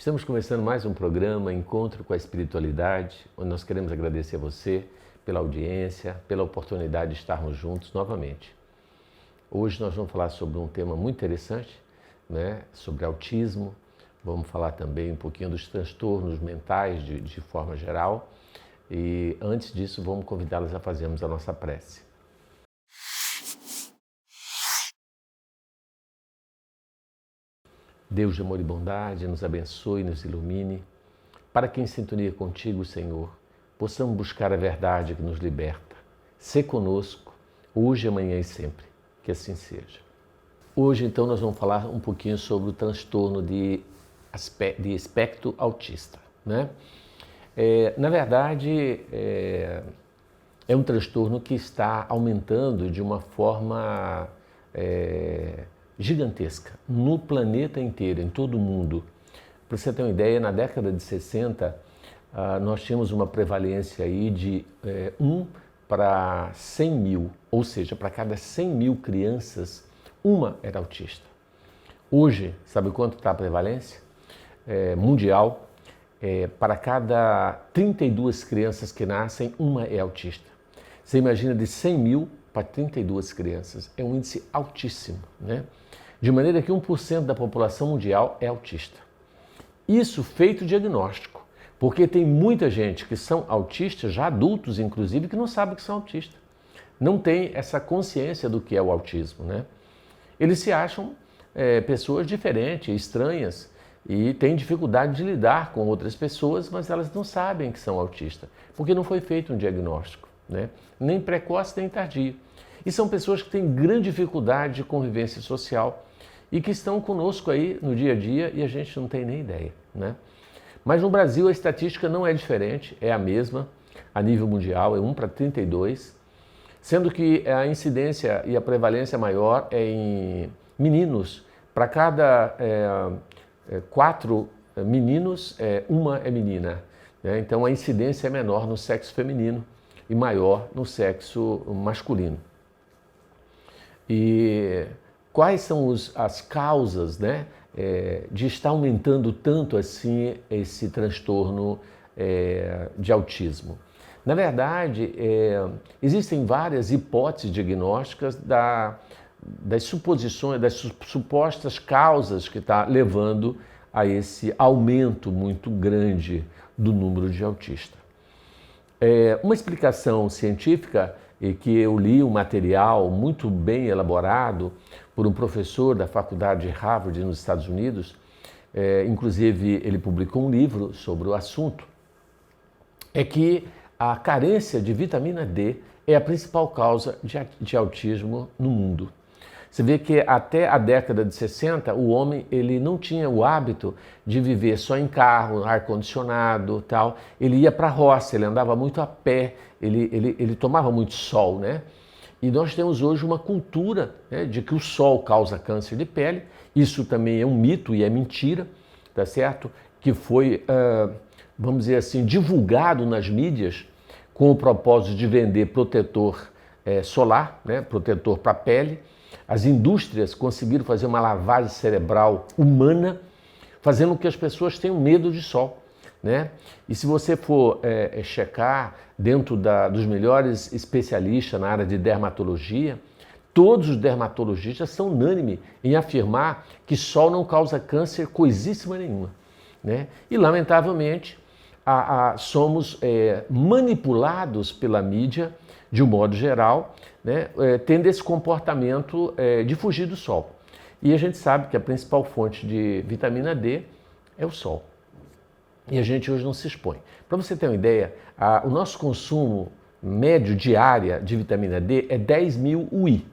Estamos começando mais um programa, Encontro com a Espiritualidade, onde nós queremos agradecer a você pela audiência, pela oportunidade de estarmos juntos novamente. Hoje nós vamos falar sobre um tema muito interessante, sobre autismo. Vamos falar também um pouquinho dos transtornos mentais de forma geral. E antes disso, vamos convidá-los a fazermos a nossa prece. Deus de amor e bondade, nos abençoe e nos ilumine, para que em sintonia contigo, Senhor, possamos buscar a verdade que nos liberta. Sê conosco, hoje, amanhã e sempre. Que assim seja. Hoje, então, nós vamos falar um pouquinho sobre o transtorno de espectro autista. Na verdade, é um transtorno que está aumentando de uma forma gigantesca no planeta inteiro, em todo o mundo. Para você ter uma ideia, na década de 60, nós tínhamos uma prevalência aí de 1 para 100 mil, ou seja, para cada 100 mil crianças, uma era autista. Hoje, sabe quanto está a prevalência mundial? Para cada 32 crianças que nascem, uma é autista. Você imagina de 100 mil para 32 crianças. É um índice altíssimo, De maneira que 1% da população mundial é autista. Isso feito diagnóstico, porque tem muita gente que são autistas, já adultos inclusive, que não sabem que são autistas. Não tem essa consciência do que é o autismo, Eles se acham pessoas diferentes, estranhas, e têm dificuldade de lidar com outras pessoas, mas elas não sabem que são autistas, porque não foi feito um diagnóstico, nem precoce nem tardio. E são pessoas que têm grande dificuldade de convivência social e que estão conosco aí no dia a dia e a gente não tem nem ideia, Mas no Brasil a estatística não é diferente, é a mesma, a nível mundial, é 1 para 32, sendo que a incidência e a prevalência maior é em meninos. Para cada 4 meninos, uma é menina. Então a incidência é menor no sexo feminino e maior no sexo masculino. E quais são as causas de estar aumentando tanto assim esse transtorno de autismo? Na verdade, existem várias hipóteses diagnósticas das suposições, das supostas causas que está levando a esse aumento muito grande do número de autistas. Uma explicação científica é que eu li um material muito bem elaborado por um professor da faculdade de Harvard nos Estados Unidos, inclusive ele publicou um livro sobre o assunto, é que a carência de vitamina D é a principal causa de autismo no mundo. Você vê que até a década de 60, o homem ele não tinha o hábito de viver só em carro, ar-condicionado, tal. Ele ia para a roça, ele andava muito a pé, ele tomava muito sol, E nós temos hoje uma cultura de que o sol causa câncer de pele. Isso também é um mito e é mentira, tá certo? Que foi, vamos dizer assim, divulgado nas mídias com o propósito de vender protetor solar, protetor para a pele. As indústrias conseguiram fazer uma lavagem cerebral humana, fazendo com que as pessoas tenham medo de sol, E se você for checar dentro dos melhores especialistas na área de dermatologia, todos os dermatologistas são unânimes em afirmar que sol não causa câncer coisíssima nenhuma, E lamentavelmente somos manipulados pela mídia de um modo geral, tendo esse comportamento de fugir do sol. E a gente sabe que a principal fonte de vitamina D é o sol. E a gente hoje não se expõe. Para você ter uma ideia, o nosso consumo médio diário de vitamina D é 10 mil UI.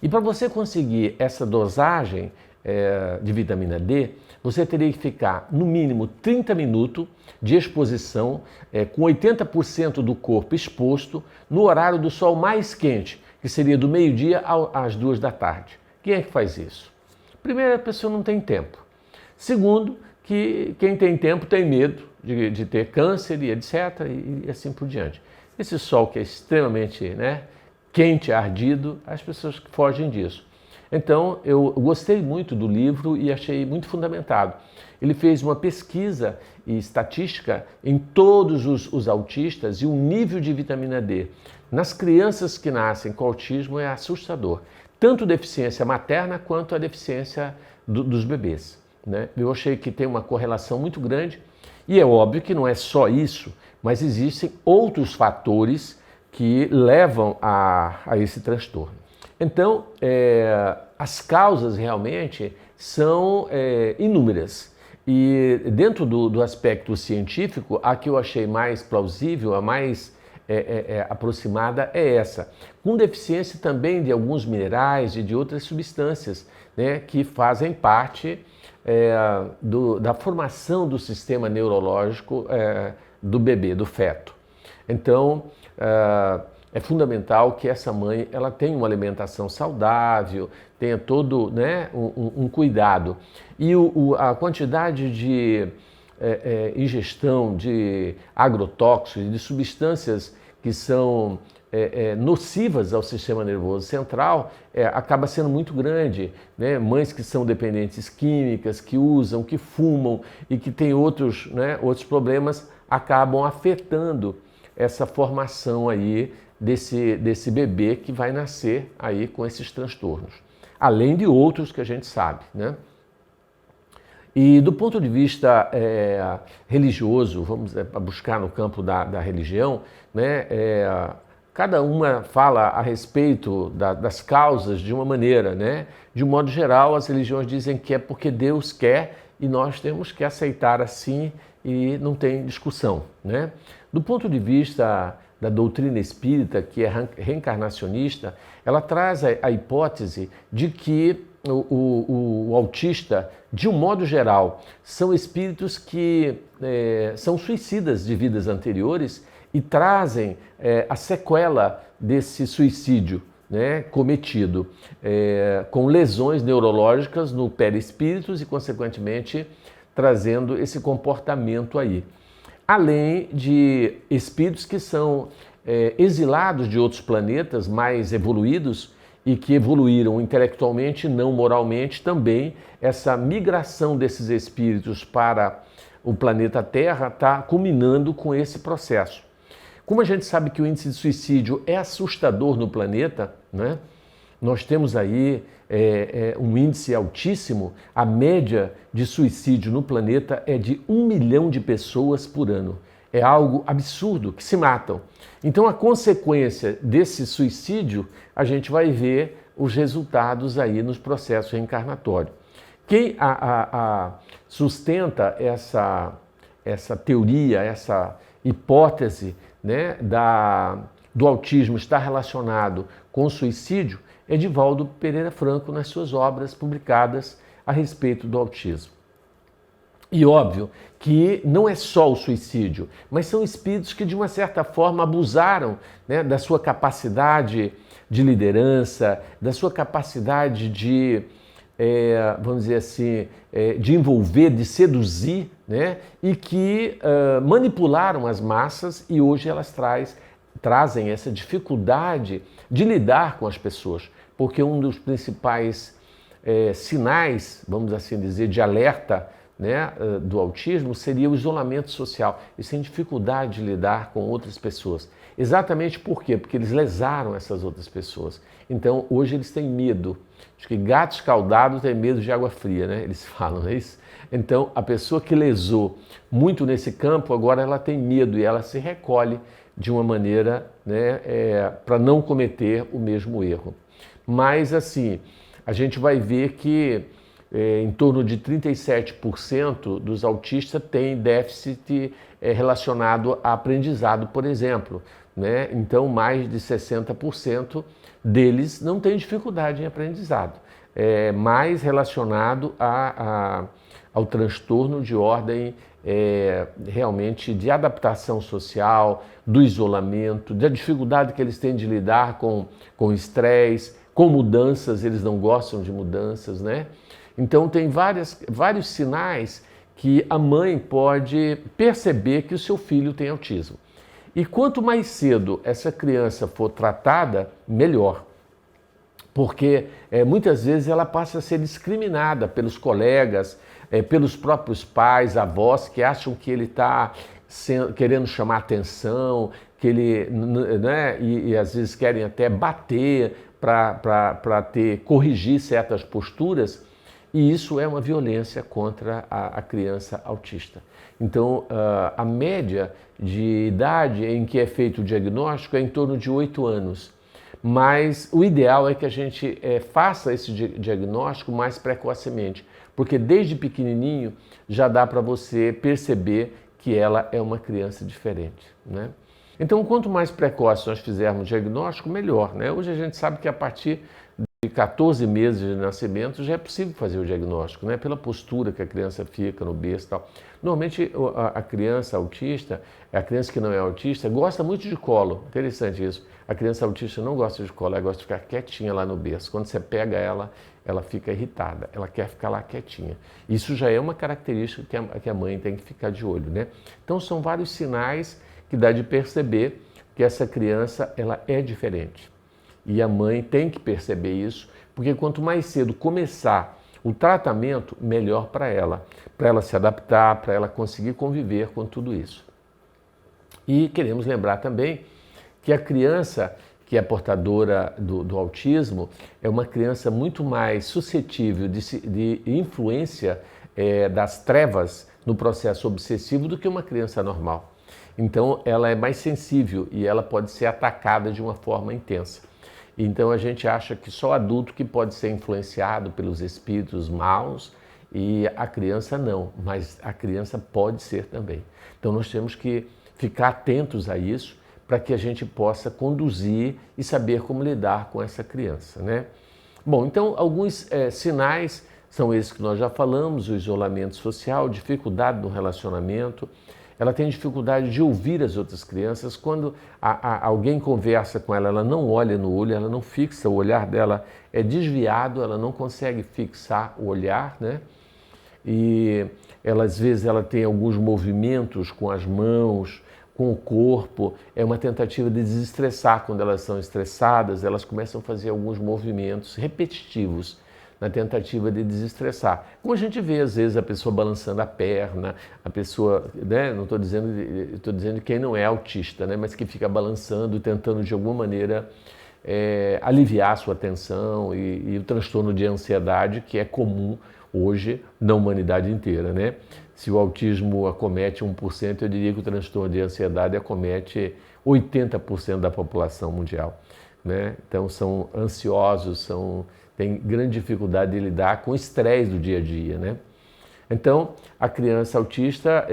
E para você conseguir essa dosagem de vitamina D, você teria que ficar no mínimo 30 minutos de exposição, com 80% do corpo exposto, no horário do sol mais quente, que seria do meio-dia às 2 da tarde. Quem é que faz isso? Primeiro, a pessoa não tem tempo. Segundo, que quem tem tempo tem medo de ter câncer e etc. e assim por diante. Esse sol que é extremamente quente, ardido, as pessoas fogem disso. Então, eu gostei muito do livro e achei muito fundamentado. Ele fez uma pesquisa e estatística em todos os autistas e o nível de vitamina D nas crianças que nascem com autismo é assustador. Tanto deficiência materna quanto a deficiência dos bebês, né? Eu achei que tem uma correlação muito grande e é óbvio que não é só isso, mas existem outros fatores que levam a esse transtorno. Então, as causas realmente são inúmeras. E dentro do aspecto científico, a que eu achei mais plausível, a mais aproximada é essa. Com deficiência também de alguns minerais e de outras substâncias, né, que fazem parte da formação do sistema neurológico do bebê, do feto. Então, é fundamental que essa mãe ela tenha uma alimentação saudável, tenha todo, né, um cuidado. E a quantidade de ingestão de agrotóxicos, de substâncias que são nocivas ao sistema nervoso central, acaba sendo muito grande, né? Mães que são dependentes químicas, que usam, que fumam e que têm outros problemas, acabam afetando essa formação aí desse bebê que vai nascer aí com esses transtornos. Além de outros que a gente sabe, né? E do ponto de vista religioso, vamos buscar no campo da religião, né? Cada uma fala a respeito das causas de uma maneira, né? De um modo geral, as religiões dizem que é porque Deus quer e nós temos que aceitar assim e não tem discussão, né? Do ponto de vista da doutrina espírita, que é reencarnacionista, ela traz a hipótese de que o autista, de um modo geral, são espíritos que são suicidas de vidas anteriores e trazem a sequela desse suicídio, né, cometido, com lesões neurológicas no perispírito e, consequentemente, trazendo esse comportamento aí. Além de espíritos que são exilados de outros planetas mais evoluídos e que evoluíram intelectualmente, não moralmente, também essa migração desses espíritos para o planeta Terra está culminando com esse processo. Como a gente sabe que o índice de suicídio é assustador no planeta, né? Nós temos aí um índice altíssimo, a média de suicídio no planeta é de 1 milhão de pessoas por ano. É algo absurdo, que se matam. Então, a consequência desse suicídio, a gente vai ver os resultados aí nos processos reencarnatórios. Quem sustenta essa teoria, essa hipótese, né, do autismo estar relacionado com o suicídio é Divaldo Pereira Franco nas suas obras publicadas a respeito do autismo. E óbvio que não é só o suicídio, mas são espíritos que de uma certa forma abusaram, né, da sua capacidade de liderança, da sua capacidade de, vamos dizer assim, de envolver, de seduzir, né, e que manipularam as massas e hoje elas trazem essa dificuldade de lidar com as pessoas, porque um dos principais sinais, vamos assim dizer, de alerta, né, do autismo seria o isolamento social. Eles têm dificuldade de lidar com outras pessoas. Exatamente por quê? Porque eles lesaram essas outras pessoas. Então, hoje eles têm medo. Acho que gato escaldado tem medo de água fria, né? Eles falam, não é isso? Então, a pessoa que lesou muito nesse campo, agora ela tem medo e ela se recolhe de uma maneira, né, para não cometer o mesmo erro. Mas, assim, a gente vai ver que em torno de 37% dos autistas têm déficit relacionado a aprendizado, por exemplo, né? Então, mais de 60% deles não têm dificuldade em aprendizado, mais relacionado ao transtorno de ordem realmente de adaptação social, do isolamento, da dificuldade que eles têm de lidar com estresse, com mudanças, eles não gostam de mudanças, né? Então tem vários sinais que a mãe pode perceber que o seu filho tem autismo. E quanto mais cedo essa criança for tratada, melhor. porque muitas vezes ela passa a ser discriminada pelos colegas, pelos próprios pais, avós, que acham que ele está querendo chamar atenção, que ele, né, e às vezes querem até bater para corrigir certas posturas, e isso é uma violência contra a criança autista. Então, a média de idade em que é feito o diagnóstico é em torno de 8 anos. Mas o ideal é que a gente faça esse diagnóstico mais precocemente, porque desde pequenininho já dá para você perceber que ela é uma criança diferente, né? Então, quanto mais precoce nós fizermos o diagnóstico, melhor, né? Hoje a gente sabe que a partir de 14 meses de nascimento já é possível fazer o diagnóstico, né? Pela postura que a criança fica no berço e tal. Normalmente a criança autista, a criança que não é autista, gosta muito de colo. Interessante isso. A criança autista não gosta de colo, ela gosta de ficar quietinha lá no berço. Quando você pega ela, ela fica irritada, ela quer ficar lá quietinha. Isso já é uma característica que a mãe tem que ficar de olho, né? Então são vários sinais que dá de perceber que essa criança ela é diferente. E a mãe tem que perceber isso, porque quanto mais cedo começar o tratamento, melhor para ela se adaptar, para ela conseguir conviver com tudo isso. E queremos lembrar também que a criança que é portadora do autismo é uma criança muito mais suscetível de influência das trevas no processo obsessivo do que uma criança normal. Então ela é mais sensível e ela pode ser atacada de uma forma intensa. Então a gente acha que só adulto que pode ser influenciado pelos espíritos maus e a criança não, mas a criança pode ser também. Então nós temos que ficar atentos a isso para que a gente possa conduzir e saber como lidar com essa criança, né? Bom, então alguns sinais são esses que nós já falamos: o isolamento social, dificuldade no relacionamento. Ela tem dificuldade de ouvir as outras crianças. Quando alguém conversa com ela, ela não olha no olho, ela não fixa, o olhar dela é desviado, ela não consegue fixar o olhar, né? E ela, às vezes ela tem alguns movimentos com as mãos, com o corpo, é uma tentativa de desestressar. Quando elas são estressadas, elas começam a fazer alguns movimentos repetitivos na tentativa de desestressar. Como a gente vê, às vezes, a pessoa balançando a perna, a pessoa, né, não estou dizendo quem não é autista, né, mas que fica balançando, tentando de alguma maneira aliviar a sua tensão e o transtorno de ansiedade, que é comum hoje na humanidade inteira, né? Se o autismo acomete 1%, eu diria que o transtorno de ansiedade acomete 80% da população mundial, né? Então são ansiosos, têm grande dificuldade de lidar com o estresse do dia a dia, né? Então a criança autista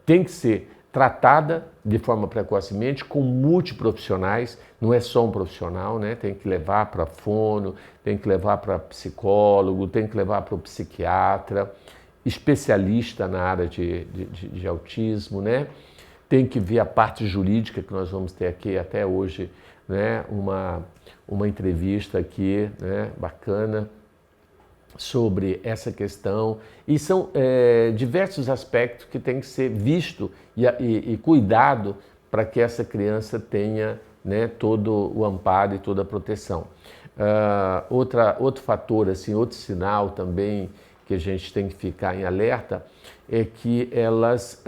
tem que ser tratada de forma precocemente com multiprofissionais, não é só um profissional, né? Tem que levar para fono, tem que levar para psicólogo, tem que levar para o psiquiatra, especialista na área de autismo, né? Tem que ver a parte jurídica, que nós vamos ter aqui até hoje, né? Uma entrevista aqui, né? Bacana, sobre essa questão, e são diversos aspectos que tem que ser visto e cuidado para que essa criança tenha, né, todo o amparo e toda a proteção. Outro fator, assim, outro sinal também que a gente tem que ficar em alerta é que elas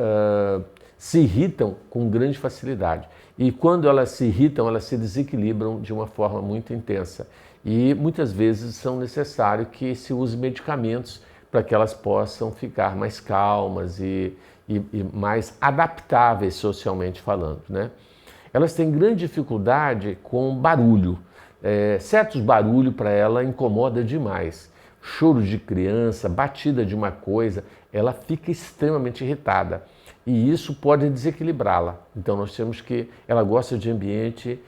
se irritam com grande facilidade. E quando elas se irritam, elas se desequilibram de uma forma muito intensa. E muitas vezes são necessários que se use medicamentos para que elas possam ficar mais calmas e mais adaptáveis socialmente falando, né? Elas têm grande dificuldade com barulho. Certos barulhos para ela incomoda demais. Choro de criança, batida de uma coisa, ela fica extremamente irritada. E isso pode desequilibrá-la. Então nós temos que... Ela gosta de ambiente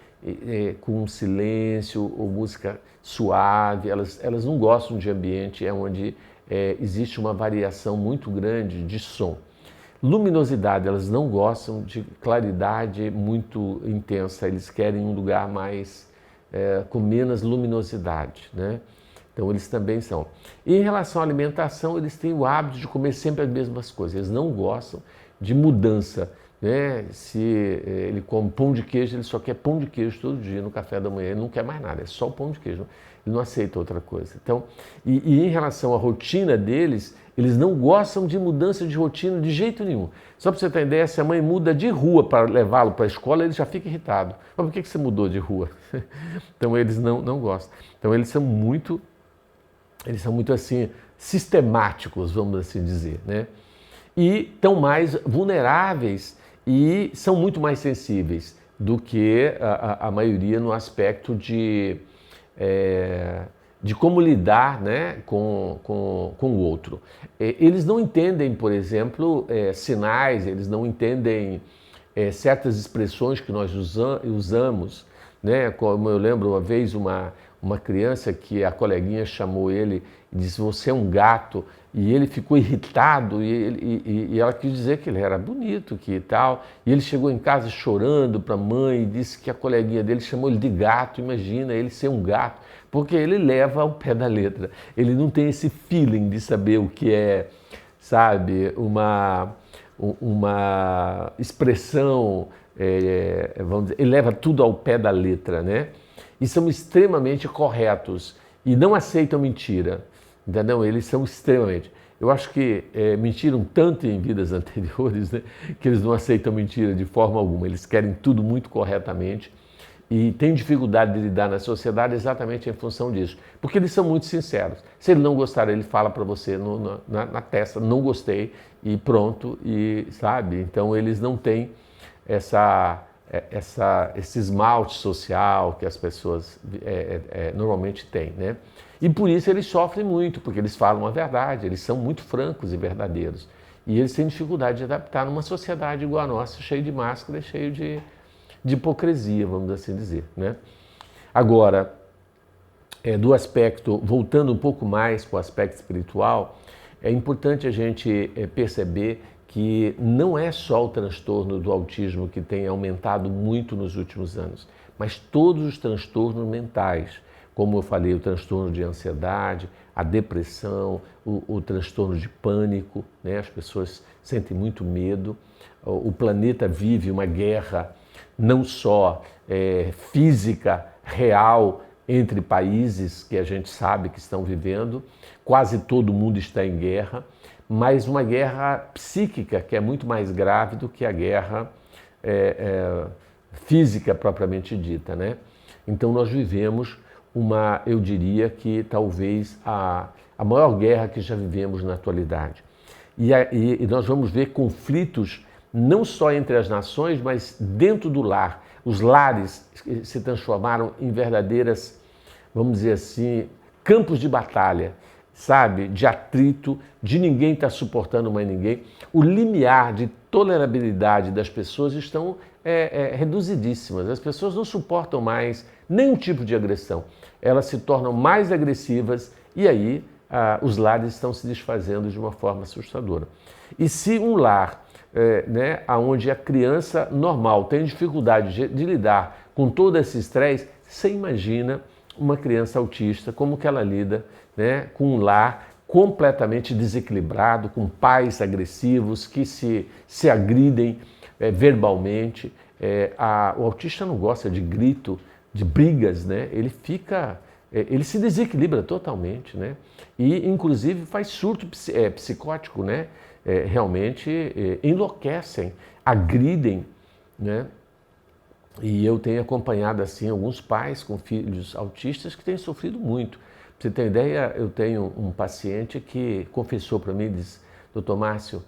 com silêncio ou música suave. Elas não gostam de ambiente onde existe uma variação muito grande de som. Luminosidade, elas não gostam de claridade muito intensa. Eles querem um lugar mais com menos luminosidade, né? Então eles também são. E em relação à alimentação, eles têm o hábito de comer sempre as mesmas coisas. Eles não gostam de mudança. né? Se ele come pão de queijo, ele só quer pão de queijo todo dia no café da manhã, ele não quer mais nada, é só o pão de queijo, ele não aceita outra coisa. Então, e em relação à rotina deles, eles não gostam de mudança de rotina de jeito nenhum. Só para você ter ideia, se a mãe muda de rua para levá-lo para a escola, ele já fica irritado. Mas por que você mudou de rua? Então eles não gostam. Então eles são muito assim, sistemáticos, vamos assim dizer, né? E estão mais vulneráveis e são muito mais sensíveis do que a maioria no aspecto de como lidar, né, com o outro. Eles não entendem, por exemplo, sinais, eles não entendem certas expressões que nós usamos, né? Como eu lembro uma vez uma criança que a coleguinha chamou ele e disse: "Você é um gato", e ele ficou irritado e ela quis dizer que ele era bonito, que tal, e ele chegou em casa chorando para a mãe e disse que a coleguinha dele chamou ele de gato. Imagina ele ser um gato, porque ele leva ao pé da letra, ele não tem esse feeling de saber o que é, sabe, uma expressão, vamos dizer, ele leva tudo ao pé da letra, né? E são extremamente corretos e não aceitam mentira, entendeu? Eles são extremamente. Eu acho que mentiram tanto em vidas anteriores, né, que eles não aceitam mentira de forma alguma. Eles querem tudo muito corretamente e têm dificuldade de lidar na sociedade exatamente em função disso, porque eles são muito sinceros. Se ele não gostar, ele fala para você na testa: "Não gostei", e pronto, e sabe? Então eles não têm esse esmalte social que as pessoas normalmente têm, né? E por isso eles sofrem muito, porque eles falam a verdade, eles são muito francos e verdadeiros. E eles têm dificuldade de adaptar numa sociedade igual a nossa, cheio de máscara, cheio de hipocrisia, vamos assim dizer, né? Agora, do aspecto, voltando um pouco mais para o aspecto espiritual, é importante a gente perceber que não é só o transtorno do autismo que tem aumentado muito nos últimos anos, mas todos os transtornos mentais, como eu falei, o transtorno de ansiedade, a depressão, o transtorno de pânico, né? As pessoas sentem muito medo, o planeta vive uma guerra não só física, real, entre países que a gente sabe que estão vivendo, quase todo mundo está em guerra, mas uma guerra psíquica que é muito mais grave do que a guerra física propriamente dita, né? Então nós vivemos eu diria que talvez a maior guerra que já vivemos na atualidade. E nós vamos ver conflitos não só entre as nações, mas dentro do lar. Os lares se transformaram em verdadeiras, vamos dizer assim, campos de batalha, sabe? De atrito, de ninguém estar suportando mais ninguém. O limiar de tolerabilidade das pessoas estão reduzidíssimas. As pessoas não suportam mais nenhum tipo de agressão. Elas se tornam mais agressivas e aí os lares estão se desfazendo de uma forma assustadora. E se um lar onde a criança normal tem dificuldade de lidar com todo esse estresse, você imagina uma criança autista, como que ela lida, né, com um lar completamente desequilibrado, com pais agressivos que se agridem verbalmente. O autista não gosta de grito, de brigas, né? Ele se desequilibra totalmente, né? E inclusive faz surto psicótico, né? Realmente enlouquecem, agridem, né? E eu tenho acompanhado assim alguns pais com filhos autistas que têm sofrido muito. Pra você ter ideia, eu tenho um paciente que confessou para mim, disse: "Doutor Márcio,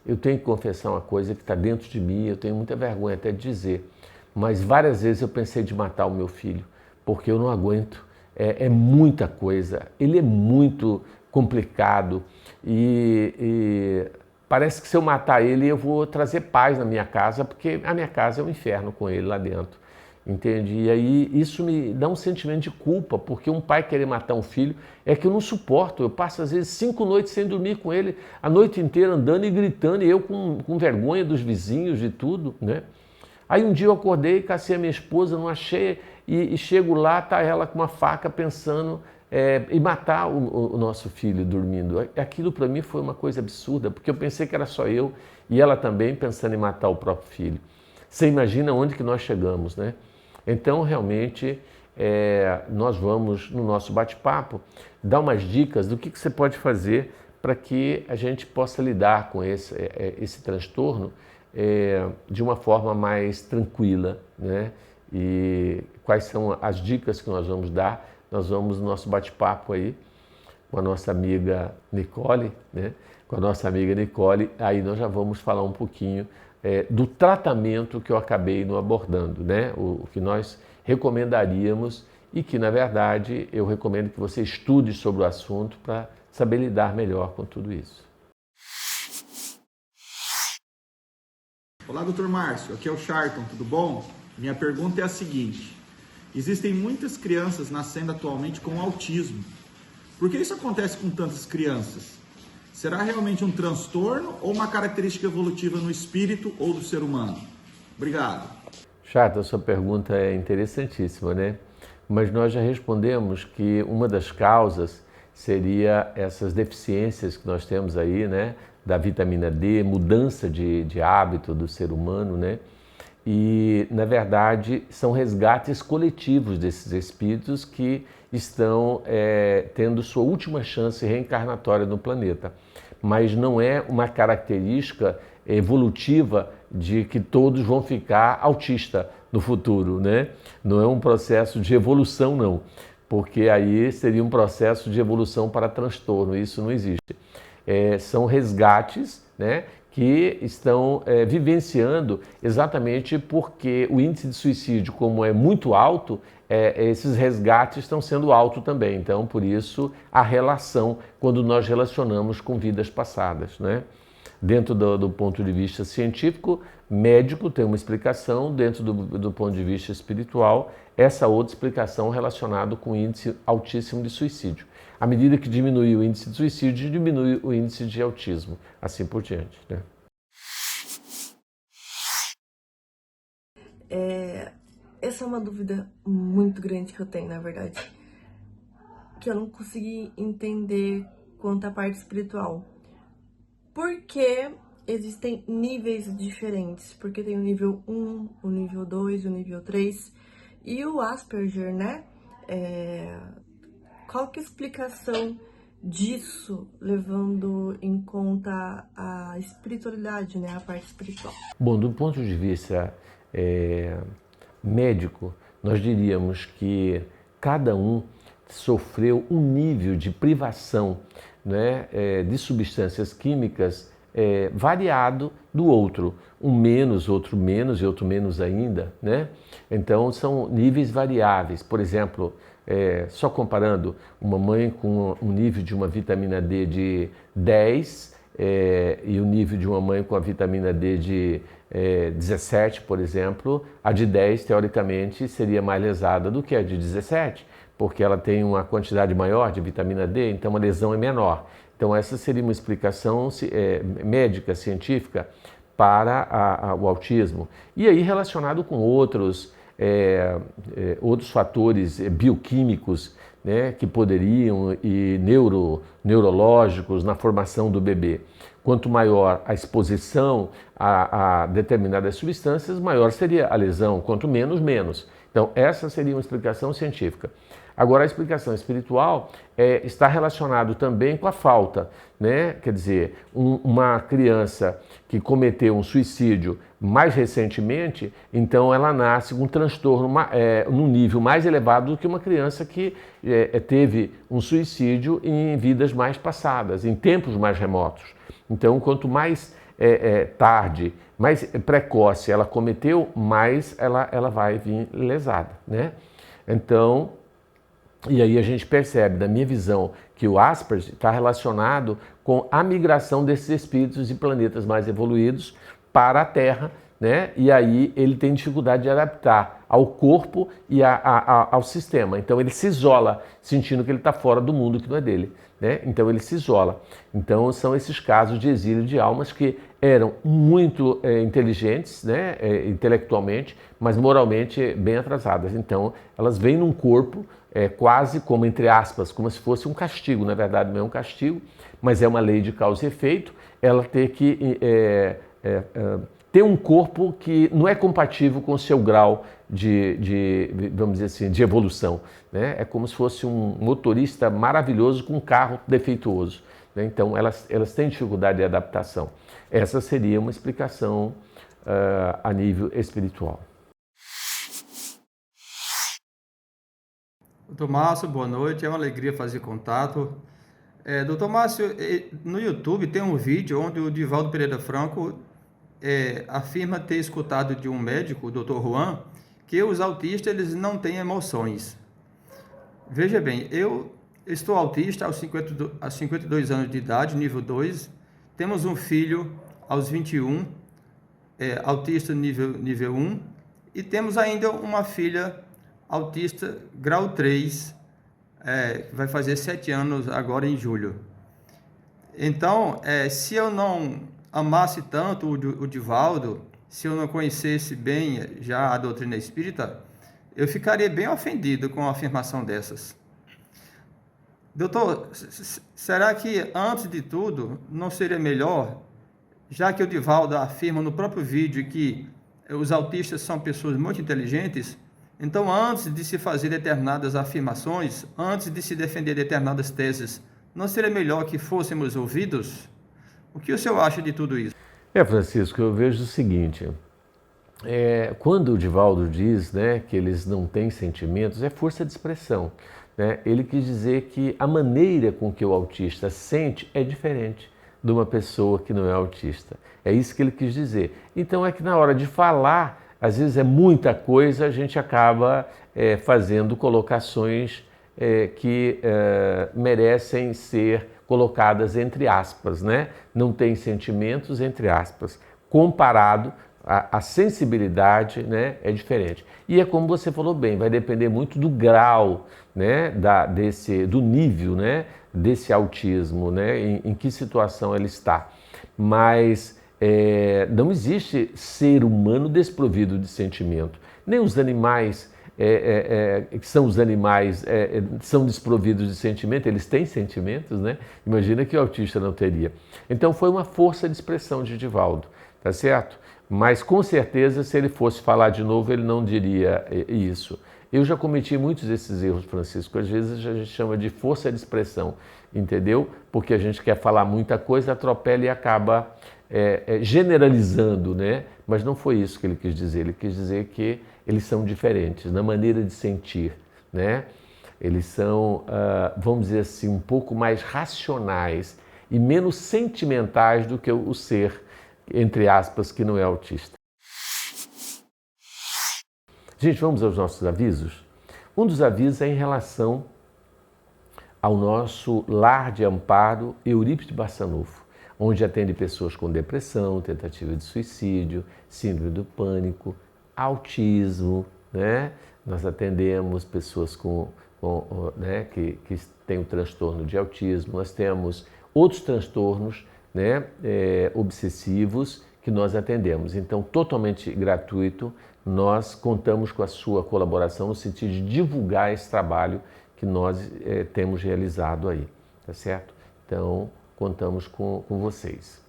eu tenho que confessar uma coisa que está dentro de mim, eu tenho muita vergonha até de dizer, mas várias vezes eu pensei de matar o meu filho, porque eu não aguento, é muita coisa, ele é muito complicado e parece que se eu matar ele eu vou trazer paz na minha casa, porque a minha casa é um inferno com ele lá dentro", entende? E aí isso me dá um sentimento de culpa, porque um pai querer matar um filho é que eu não suporto. Eu passo às vezes 5 noites sem dormir com ele, a noite inteira andando e gritando, e eu com vergonha dos vizinhos, de tudo, né? Aí um dia eu acordei, cacei a minha esposa, não achei, e chego lá, tá ela com uma faca pensando e matar o nosso filho dormindo. Aquilo para mim foi uma coisa absurda, porque eu pensei que era só eu e ela também pensando em matar o próprio filho. Você imagina onde que nós chegamos, né? Então, realmente, nós vamos, no nosso bate-papo, dar umas dicas do que você pode fazer para que a gente possa lidar com esse transtorno de uma forma mais tranquila, né? E quais são as dicas que nós vamos dar? Nós vamos no nosso bate-papo aí com a nossa amiga Nicole, né? Com a nossa amiga Nicole, aí nós já vamos falar um pouquinho do tratamento que eu acabei não abordando, né? O que nós recomendaríamos e que, na verdade, eu recomendo que você estude sobre o assunto para saber lidar melhor com tudo isso. Olá, Dr. Márcio, aqui é o Charlton, tudo bom? Minha pergunta é a seguinte: existem muitas crianças nascendo atualmente com autismo. Por que isso acontece com tantas crianças? Será realmente um transtorno ou uma característica evolutiva no espírito ou do ser humano? Obrigado. Charlton, a sua pergunta é interessantíssima, né? Mas nós já respondemos que uma das causas seria essas deficiências que nós temos aí, né? Da vitamina D, mudança de hábito do ser humano, né? E, na verdade, são resgates coletivos desses espíritos que estão tendo sua última chance reencarnatória no planeta. Mas não é uma característica evolutiva de que todos vão ficar autistas no futuro, né? Não é um processo de evolução, não, porque aí seria um processo de evolução para transtorno, isso não existe. São resgates, né, que estão vivenciando exatamente porque o índice de suicídio, como é muito alto, esses resgates estão sendo altos também. Então, por isso, a relação, quando nós relacionamos com vidas passadas, né? Dentro do ponto de vista científico, médico tem uma explicação, dentro do ponto de vista espiritual, essa outra explicação relacionada com o índice altíssimo de suicídio. À medida que diminui o índice de suicídio, diminui o índice de autismo, assim por diante, né? Essa é uma dúvida muito grande que eu tenho, na verdade, que eu não consegui entender quanto à parte espiritual. Por que existem níveis diferentes? Porque tem o nível 1, o nível 2, o nível 3 e o Asperger, né? Qual que é a explicação disso, levando em conta a espiritualidade, né? A parte espiritual. Bom, do ponto de vista médico, nós diríamos que cada um sofreu um nível de privação, né, de substâncias químicas variado do outro. Um menos, outro menos e outro menos ainda, né? Então são níveis variáveis. Por exemplo, só comparando uma mãe com um nível de uma vitamina D de 10 e o nível de uma mãe com a vitamina D de 17, por exemplo, a de 10, teoricamente, seria mais lesada do que a de 17, porque ela tem uma quantidade maior de vitamina D, então a lesão é menor. Então essa seria uma explicação médica, científica, para o autismo. E aí relacionado com outros fatores bioquímicos, né, que poderiam e neurológicos na formação do bebê. Quanto maior a exposição a determinadas substâncias, maior seria a lesão, quanto menos, menos. Então, essa seria uma explicação científica. Agora, a explicação espiritual está relacionado também com a falta, né? Quer dizer, uma criança que cometeu um suicídio mais recentemente, então ela nasce com um transtorno num nível mais elevado do que uma criança que teve um suicídio em vidas mais passadas, em tempos mais remotos. Então, quanto mais tarde, mais precoce ela cometeu, mais ela vai vir lesada, né? Então, e aí a gente percebe, da minha visão, que o Asperger está relacionado com a migração desses espíritos de planetas mais evoluídos para a Terra, né? E aí ele tem dificuldade de adaptar ao corpo e ao sistema. Então ele se isola, sentindo que ele está fora do mundo que não é dele. né? Então ele se isola. Então são esses casos de exílio de almas que eram muito inteligentes, né? Intelectualmente, mas moralmente bem atrasadas. Então elas vêm num corpo quase como, entre aspas, como se fosse um castigo. Na verdade não é um castigo, mas é uma lei de causa e efeito. Ela ter que ter um corpo que não é compatível com o seu grau vamos dizer assim, de evolução, né? É como se fosse um motorista maravilhoso com um carro defeituoso, né? Então elas têm dificuldade de adaptação. Essa seria uma explicação a nível espiritual. Doutor Márcio, boa noite, é uma alegria fazer contato. Doutor Márcio, no YouTube tem um vídeo onde o Divaldo Pereira Franco afirma ter escutado de um médico, o Dr. Juan, que os autistas eles não têm emoções. Veja bem, eu estou autista aos 52 anos de idade, nível 2, temos um filho aos 21, autista nível 1, e temos ainda uma filha autista grau 3, que vai fazer 7 anos agora em julho. Então, se eu não amasse tanto o Divaldo, se eu não conhecesse bem já a doutrina espírita, eu ficaria bem ofendido com uma afirmação dessas. Doutor, será que antes de tudo não seria melhor, já que o Divaldo afirma no próprio vídeo que os autistas são pessoas muito inteligentes, então antes de se fazer determinadas afirmações, antes de se defender determinadas teses, não seria melhor que fôssemos ouvidos? O que o senhor acha de tudo isso? Francisco, eu vejo o seguinte, quando o Divaldo diz, né, que eles não têm sentimentos, é força de expressão, né? Ele quis dizer que a maneira com que o autista sente é diferente de uma pessoa que não é autista. É isso que ele quis dizer. Então é que na hora de falar, às vezes é muita coisa, a gente acaba fazendo colocações que merecem ser colocadas entre aspas, né? Não tem sentimentos, entre aspas. Comparado, a sensibilidade, né, é diferente. E é como você falou bem, vai depender muito do grau, né, do nível, né, desse autismo, né, em que situação ele está. Mas não existe ser humano desprovido de sentimento. Nem os animais que são os animais, são desprovidos de sentimento, eles têm sentimentos, né? Imagina que o autista não teria. Então foi uma força de expressão de Divaldo, tá certo? Mas com certeza, se ele fosse falar de novo, ele não diria isso. Eu já cometi muitos desses erros, Francisco. Às vezes a gente chama de força de expressão, entendeu? Porque a gente quer falar muita coisa, atropela e acaba generalizando, né? Mas não foi isso que ele quis dizer. Ele quis dizer que eles são diferentes na maneira de sentir, né? Eles são, vamos dizer assim, um pouco mais racionais e menos sentimentais do que o ser, entre aspas, que não é autista. Gente, vamos aos nossos avisos? Um dos avisos é em relação ao nosso lar de amparo Eurípides Barçanufo, onde atende pessoas com depressão, tentativa de suicídio, síndrome do pânico, autismo, né? Nós atendemos pessoas né, que têm o transtorno de autismo, nós temos outros transtornos, né, obsessivos que nós atendemos. Então, totalmente gratuito, nós contamos com a sua colaboração no sentido de divulgar esse trabalho que nós temos realizado aí, tá certo? Então, contamos com vocês.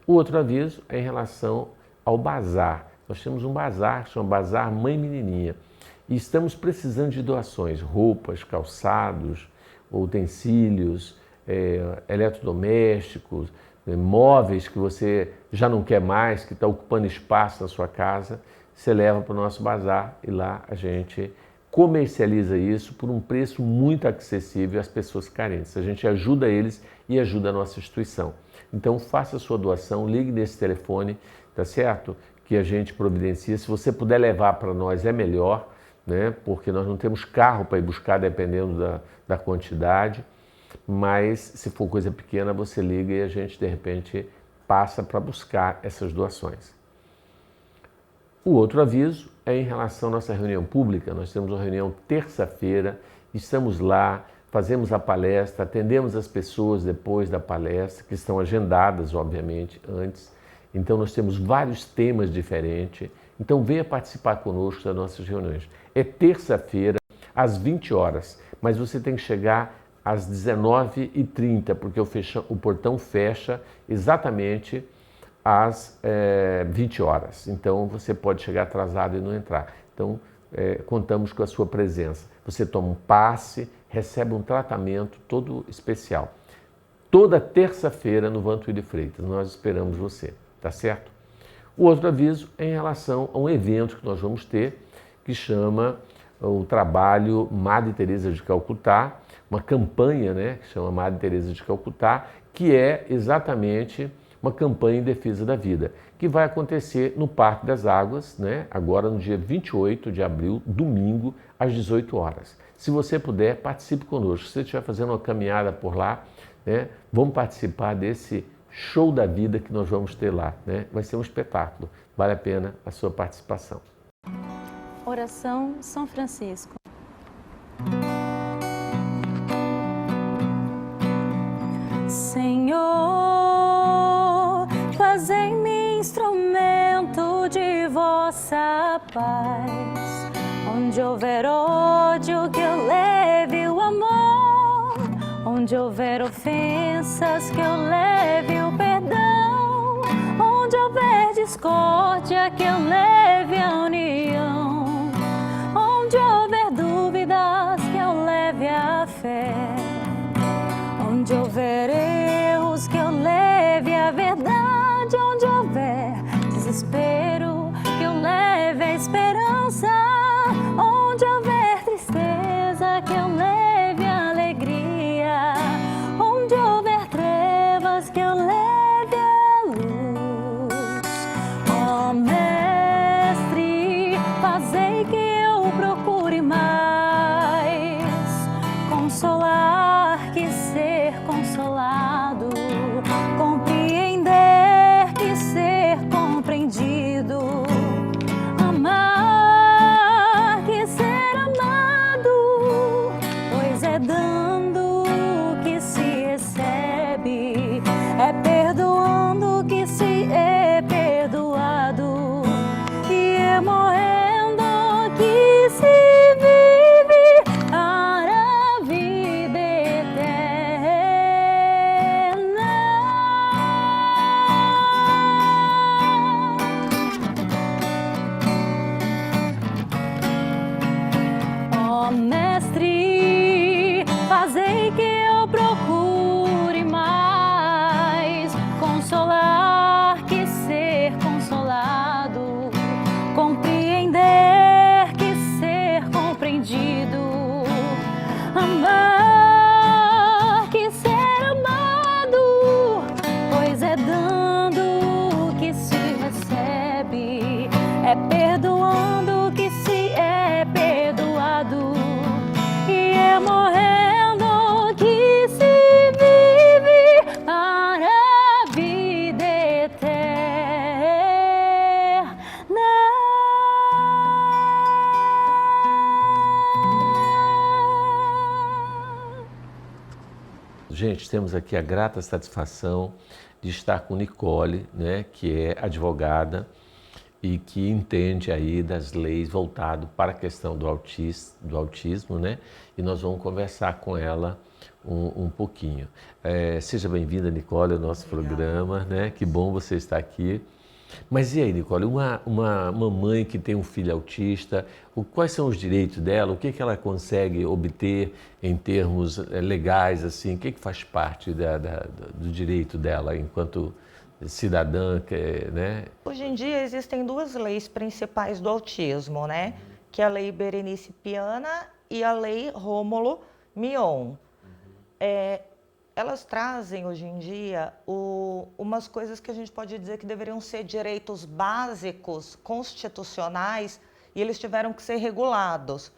O outro aviso é em relação ao bazar. Nós temos um bazar, chama Bazar Mãe Menininha, e estamos precisando de doações, roupas, calçados, utensílios, eletrodomésticos, móveis que você já não quer mais, que está ocupando espaço na sua casa, você leva para o nosso bazar e lá a gente comercializa isso por um preço muito acessível às pessoas carentes. A gente ajuda eles e ajuda a nossa instituição. Então faça a sua doação, ligue nesse telefone, tá certo? Que a gente providencia. Se você puder levar para nós é melhor, né? Porque nós não temos carro para ir buscar dependendo da quantidade, mas se for coisa pequena você liga e a gente de repente passa para buscar essas doações. O outro aviso é em relação à nossa reunião pública. Nós temos uma reunião terça-feira, estamos lá fazemos a palestra, atendemos as pessoas depois da palestra, que estão agendadas, obviamente, antes. Então, nós temos vários temas diferentes. Então, venha participar conosco das nossas reuniões. É terça-feira, às 20 horas, mas você tem que chegar às 19h30, porque o portão fecha exatamente às 20 horas. Então, você pode chegar atrasado e não entrar. Então, contamos com a sua presença. Você toma um passe, recebe um tratamento todo especial. Toda terça-feira no Vantuí de Freitas, nós esperamos você, tá certo? O outro aviso é em relação a um evento que nós vamos ter, que chama o trabalho Madre Teresa de Calcutá, uma campanha, né, que chama Madre Teresa de Calcutá, que é exatamente uma campanha em defesa da vida, que vai acontecer no Parque das Águas, né, agora no dia 28 de abril, domingo, às 18 horas. Se você puder, participe conosco. Se você estiver fazendo uma caminhada por lá, né, vamos participar desse show da vida que nós vamos ter lá, né? Vai ser um espetáculo. Vale a pena a sua participação. Oração São Francisco. Senhor, fazei-me instrumento de vossa paz. Onde houver ódio, que eu leve o amor. Onde houver ofensas, que eu leve o perdão. Onde houver discórdia, que eu leve a união. Onde houver dúvidas, que eu leve a fé. Onde houver erros, que eu leve a verdade. Onde houver desespero, que eu leve a esperança. Onde houver tristeza, que eu leve a alegria. Onde houver trevas, que eu leve a luz. Ó Mestre, fazei que eu procure mais consolar que ser consolado, compreender que ser compreendido, amar que ser amado, pois é dando que se recebe, é perdoando que se é perdoado, e é morrendo que se vive para a vida eterna. Ó Mestre, fazei que eu procure mais consolar que ser consolado, compreender que ser compreendido, amar que ser amado, pois é dando que se recebe, é perdoando que se é perdoado, e é morrendo que se vive para a vida eterna. Gente, temos aqui a grata satisfação de estar com Nicole, né, que é advogada e que entende aí das leis voltado para a questão do autismo, né? E nós vamos conversar com ela um pouquinho. Seja bem-vinda, Nicole, ao nosso programa, né? Que bom você estar aqui. Mas e aí, Nicole, uma mamãe que tem um filho autista, quais são os direitos dela? O que ela consegue obter em termos legais, assim? O que faz parte do direito dela enquanto cidadã, né? Hoje em dia existem duas leis principais do autismo, né? Que é a Lei Berenice Piana e a Lei Rômulo Mion. Elas trazem hoje em dia umas coisas que a gente pode dizer que deveriam ser direitos básicos, constitucionais, e eles tiveram que ser regulados.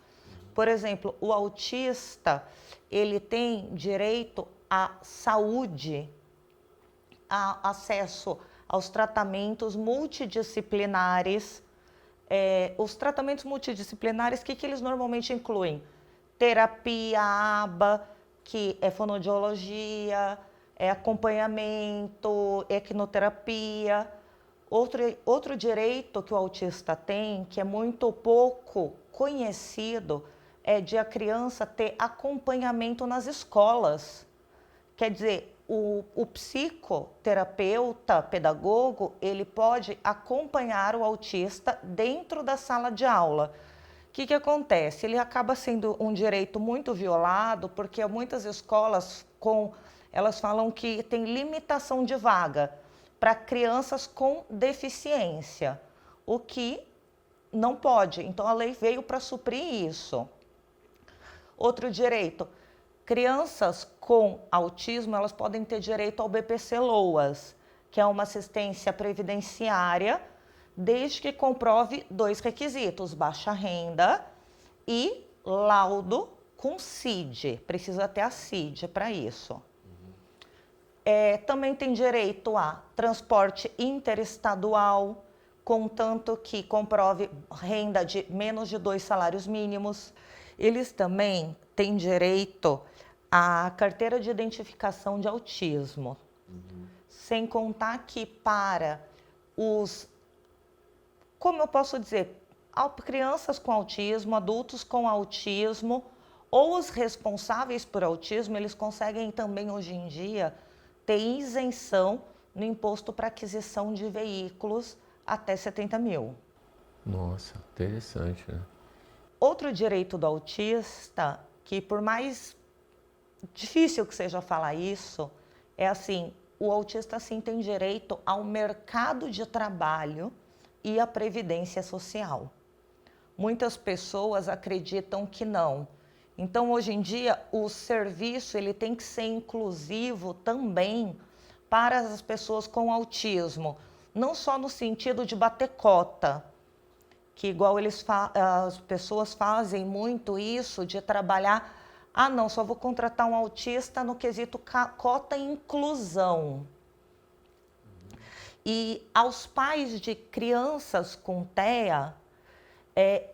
Por exemplo, o autista, ele tem direito à saúde, a acesso aos tratamentos multidisciplinares. Os tratamentos multidisciplinares, o que eles normalmente incluem? Terapia, ABA, que é fonoaudiologia, é acompanhamento, equinoterapia. Outro direito que o autista tem, que é muito pouco conhecido, é de a criança ter acompanhamento nas escolas. Quer dizer, o psicoterapeuta, pedagogo, ele pode acompanhar o autista dentro da sala de aula. O que acontece? Ele acaba sendo um direito muito violado, porque muitas escolas elas falam que tem limitação de vaga para crianças com deficiência, o que não pode. Então a lei veio para suprir isso. Outro direito, crianças com autismo, elas podem ter direito ao BPC-LOAS, que é uma assistência previdenciária, desde que comprove 2 requisitos, baixa renda e laudo com CID. Precisa ter a CID para isso. Também tem direito a transporte interestadual, contanto que comprove renda de menos de 2 salários mínimos. Eles também têm direito à carteira de identificação de autismo. Sem contar que para como eu posso dizer, crianças com autismo, adultos com autismo ou os responsáveis por autismo, eles conseguem também hoje em dia ter isenção no imposto para aquisição de veículos até 70 mil. Nossa, interessante, né? Outro direito do autista, que por mais difícil que seja falar isso, é assim, o autista sim tem direito ao mercado de trabalho e à previdência social. Muitas pessoas acreditam que não. Então, hoje em dia, o serviço ele tem que ser inclusivo também para as pessoas com autismo, não só no sentido de bater cota, que igual as pessoas fazem muito isso de trabalhar, não, só vou contratar um autista no quesito cota e inclusão. E aos pais de crianças com TEA,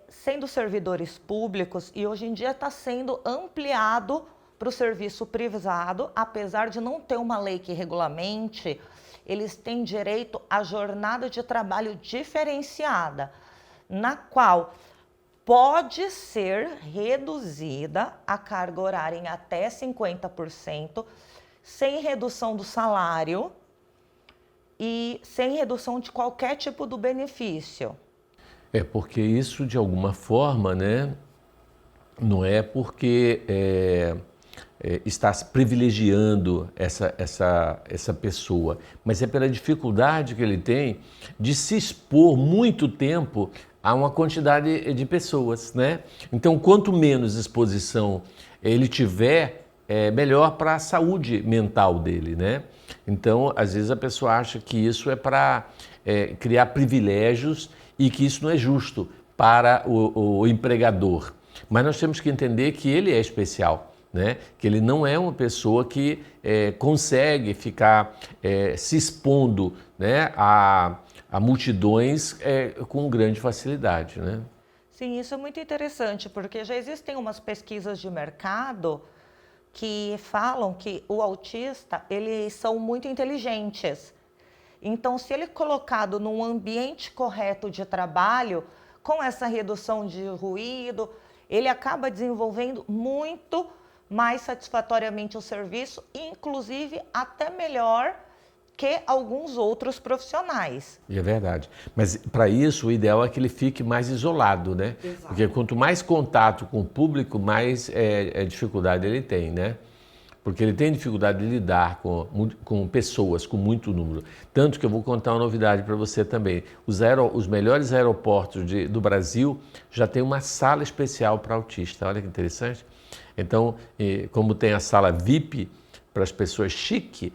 sendo servidores públicos, e hoje em dia está sendo ampliado para o serviço privado, apesar de não ter uma lei que regulamente, eles têm direito à jornada de trabalho diferenciada, na qual pode ser reduzida a carga horária em até 50%, sem redução do salário e sem redução de qualquer tipo do benefício. Porque isso, de alguma forma, né, não é porque está privilegiando essa pessoa, mas é pela dificuldade que ele tem de se expor muito tempo a uma quantidade de pessoas, né? Então, quanto menos exposição ele tiver, melhor para a saúde mental dele, né? Então, às vezes a pessoa acha que isso é para criar privilégios e que isso não é justo para o empregador. Mas nós temos que entender que ele é especial, né? Que ele não é uma pessoa que consegue ficar se expondo, né, a multidões com grande facilidade, né? Sim, isso é muito interessante, porque já existem umas pesquisas de mercado que falam que o autista, eles são muito inteligentes. Então, se ele é colocado num ambiente correto de trabalho, com essa redução de ruído, ele acaba desenvolvendo muito mais satisfatoriamente o serviço, inclusive até melhor que alguns outros profissionais. E é verdade. Mas para isso, o ideal é que ele fique mais isolado, né? Exato. Porque quanto mais contato com o público, mais dificuldade ele tem, né? Porque ele tem dificuldade de lidar com pessoas, com muito número. Tanto que eu vou contar uma novidade para você também. Os melhores aeroportos do Brasil já tem uma sala especial para autista. Olha que interessante. Então, como tem a sala VIP para as pessoas chique,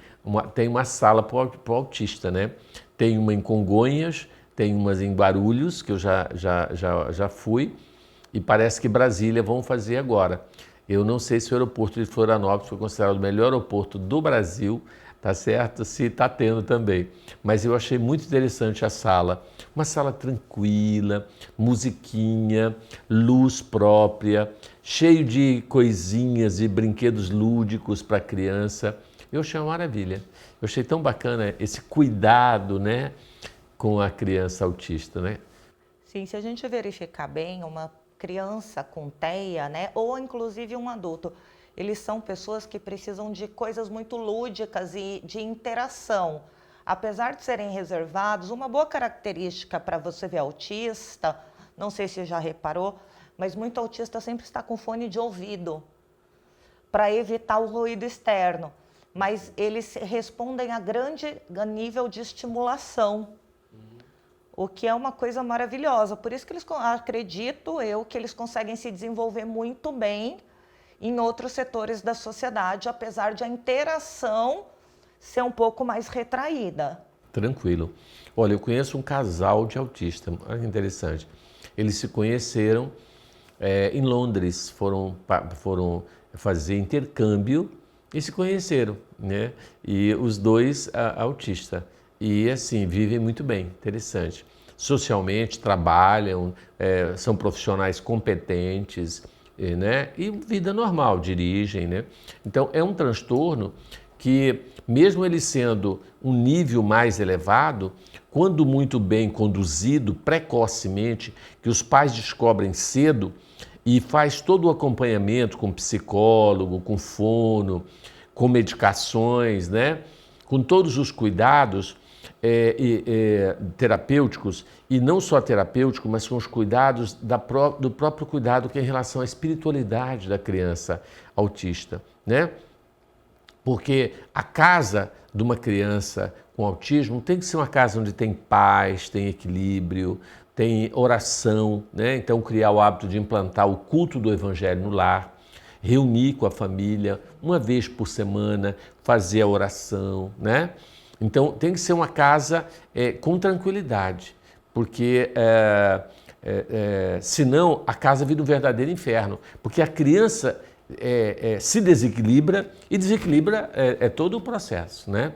tem uma sala para o autista, né? Tem uma em Congonhas, tem umas em Guarulhos, que eu já fui, e parece que Brasília vão fazer agora. Eu não sei se o aeroporto de Florianópolis foi considerado o melhor aeroporto do Brasil tá certo? Se está tendo também. Mas eu achei muito interessante a sala. Uma sala tranquila, musiquinha, luz própria, cheio de coisinhas e brinquedos lúdicos para a criança. Eu achei uma maravilha. Eu achei tão bacana esse cuidado, né, com a criança autista, né? Sim, se a gente verificar bem, uma criança com TEA, né, ou inclusive um adulto, eles são pessoas que precisam de coisas muito lúdicas e de interação. Apesar de serem reservados, uma boa característica para você ver autista, não sei se já reparou, mas muito autista sempre está com fone de ouvido para evitar o ruído externo. Mas eles respondem a grande nível de estimulação, o que é uma coisa maravilhosa. Por isso que eles, acredito eu, que eles conseguem se desenvolver muito bem em outros setores da sociedade, apesar de a interação ser um pouco mais retraída. Tranquilo. Olha, eu conheço um casal de autistas, olha que interessante. Eles se conheceram em Londres, foram fazer intercâmbio e se conheceram, né? E os dois autistas. E assim, vivem muito bem, interessante. Socialmente, trabalham, são profissionais competentes, né? E vida normal, dirigem, né? Então, é um transtorno que, mesmo ele sendo um nível mais elevado, quando muito bem conduzido, precocemente, que os pais descobrem cedo e faz todo o acompanhamento com psicólogo, com fono, com medicações, né? Com todos os cuidados terapêuticos, e não só terapêuticos, mas com os cuidados do próprio cuidado que é em relação à espiritualidade da criança autista, né? Porque a casa de uma criança com autismo tem que ser uma casa onde tem paz, tem equilíbrio, tem oração, né? Então criar o hábito de implantar o culto do evangelho no lar, reunir com a família uma vez por semana, fazer a oração, né? Então tem que ser uma casa com tranquilidade, porque senão a casa vira um verdadeiro inferno, porque a criança se desequilibra e desequilibra todo o processo, né?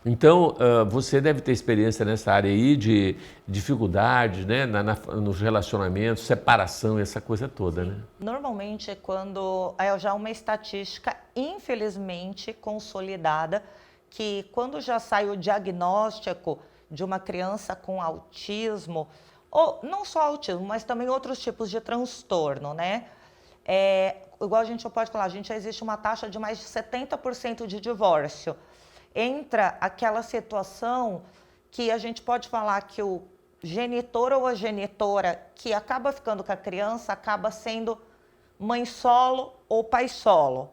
Então, você deve ter experiência nessa área aí de dificuldades, né, nos relacionamentos, separação, essa coisa toda, né? Normalmente, quando é já uma estatística, infelizmente, consolidada, que quando já sai o diagnóstico de uma criança com autismo, ou não só autismo, mas também outros tipos de transtorno, né? Igual a gente pode falar, já existe uma taxa de mais de 70% de divórcio. Entra aquela situação que a gente pode falar que o genitor ou a genitora que acaba ficando com a criança acaba sendo mãe solo ou pai solo,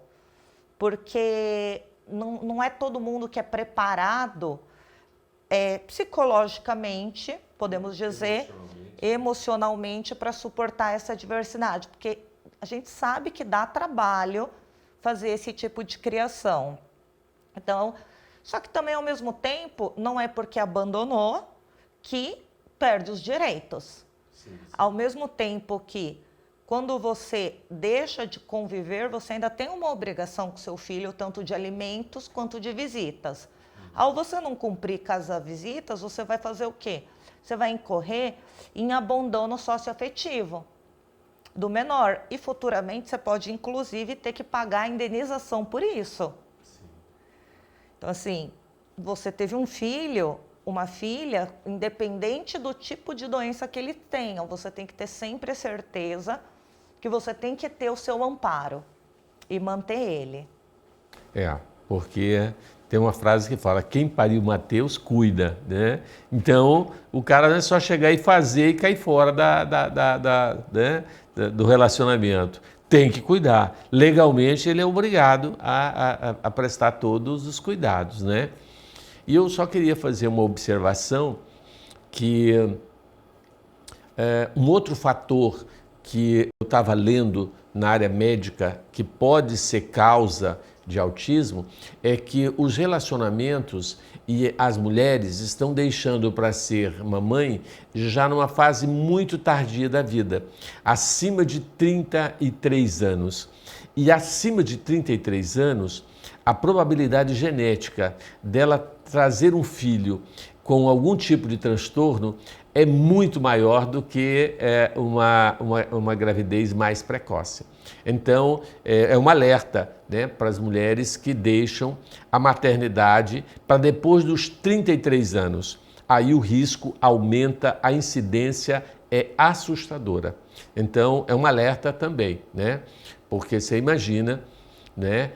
porque não é todo mundo que é preparado psicologicamente, podemos dizer, emocionalmente para suportar essa diversidade, porque a gente sabe que dá trabalho fazer esse tipo de criação. Então, só que também, ao mesmo tempo, não é porque abandonou que perde os direitos. Sim. Ao mesmo tempo que, quando você deixa de conviver, você ainda tem uma obrigação com seu filho, tanto de alimentos quanto de visitas. Ao você não cumprir com as visitas, você vai fazer o quê? Você vai incorrer em abandono socioafetivo do menor. E futuramente você pode, inclusive, ter que pagar a indenização por isso. Então, assim, você teve um filho, uma filha, independente do tipo de doença que ele tenha, você tem que ter sempre a certeza que você tem que ter o seu amparo e manter ele. Porque tem uma frase que fala, quem pariu Mateus cuida, né? Então, o cara não é só chegar e fazer e cair fora do relacionamento. Tem que cuidar. Legalmente, ele é obrigado a prestar todos os cuidados, né? E eu só queria fazer uma observação que um outro fator que eu estava lendo na área médica que pode ser causa de autismo é que os relacionamentos e as mulheres estão deixando para ser mamãe já numa fase muito tardia da vida, acima de 33 anos. E acima de 33 anos, a probabilidade genética dela trazer um filho com algum tipo de transtorno é muito maior do que uma gravidez mais precoce. Então, é um alerta, né, para as mulheres que deixam a maternidade para depois dos 33 anos. Aí o risco aumenta, a incidência é assustadora. Então, é um alerta também, né? Porque você imagina, né?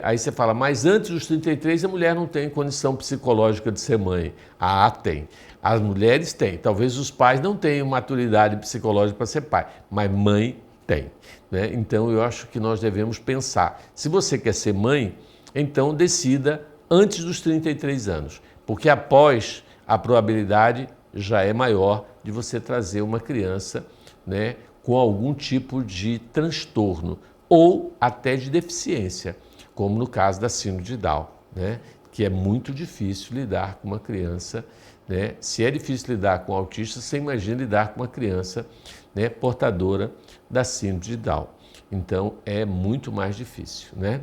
Aí você fala, mas antes dos 33 a mulher não tem condição psicológica de ser mãe. Ah, tem. As mulheres têm. Talvez os pais não tenham maturidade psicológica para ser pai, mas mãe tem, né? Então eu acho que nós devemos pensar, se você quer ser mãe, então decida antes dos 33 anos, porque após a probabilidade já é maior de você trazer uma criança, né, com algum tipo de transtorno ou até de deficiência, como no caso da síndrome de Down, né, que é muito difícil lidar com uma criança, né? Se é difícil lidar com autista, você imagina lidar com uma criança, né, portadora da síndrome de Down. Então é muito mais difícil, né?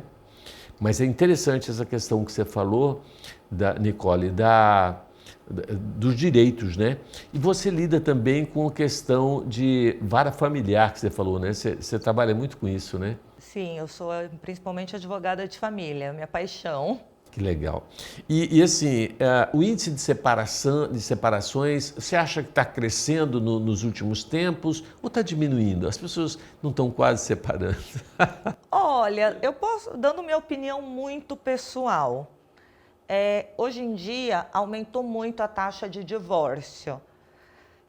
Mas é interessante essa questão que você falou, Nicole, dos direitos, né? E você lida também com a questão de vara familiar que você falou, né? Você trabalha muito com isso, né? Sim, eu sou principalmente advogada de família, minha paixão. Que legal. E assim, o índice de separações, você acha que está crescendo nos últimos tempos ou está diminuindo? As pessoas não estão quase separando? Olha, eu posso, dando minha opinião muito pessoal, hoje em dia aumentou muito a taxa de divórcio.